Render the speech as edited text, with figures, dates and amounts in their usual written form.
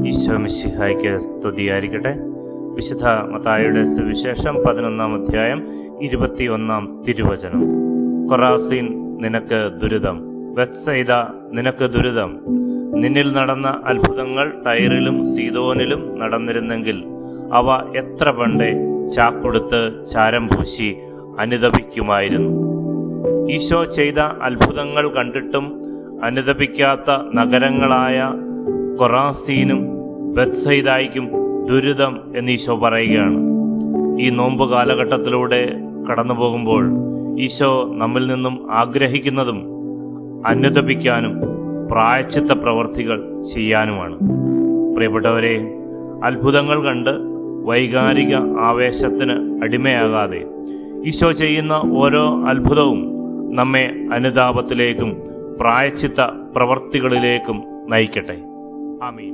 ഈശോ മിശിഹായ്ക്ക് സ്തുതിയായിരിക്കട്ടെ. വിശുദ്ധ മത്തായിയുടെ സുവിശേഷം 11-ാം അധ്യായം 21-ാം തിരുവചനം. കൊറാസീൻ നിനക്ക് ദുരിതം, ബെത്സയിദ നിനക്ക് ദുരിതം. നിന്നിൽ നടന്ന അത്ഭുതങ്ങൾ ടൈറിലും സീദോനിലും നടന്നിരുന്നെങ്കിൽ അവ എത്ര പണ്ടേ ചാക്കൊടുത്ത് ചാരം പൂശി അനുതപിക്കുമായിരുന്നു. ഈശോ ചെയ്ത അത്ഭുതങ്ങൾ കണ്ടിട്ടും അനുതപിക്കാത്ത നഗരങ്ങളായ കൊറാസീനും ബെത്സയിദായ്ക്കും ദുരിതം എന്ന് ഈശോ പറയുകയാണ്. ഈ നോമ്പ് കാലഘട്ടത്തിലൂടെ കടന്നു പോകുമ്പോൾ ഈശോ നമ്മിൽ നിന്നും ആഗ്രഹിക്കുന്നതും അനുതപിക്കാനും പ്രായശ്ചിത്ത പ്രവർത്തികൾ ചെയ്യാനുമാണ്. പ്രിയപ്പെട്ടവരെ, അത്ഭുതങ്ങൾ കണ്ട് വൈകാരിക ആവേശത്തിന് അടിമയാകാതെ ഈശോ ചെയ്യുന്ന ഓരോ അത്ഭുതവും നമ്മെ അനുതാപത്തിലേക്കും പ്രായശ്ചിത്ത പ്രവർത്തികളിലേക്കും നയിക്കട്ടെ. ആമീൻ.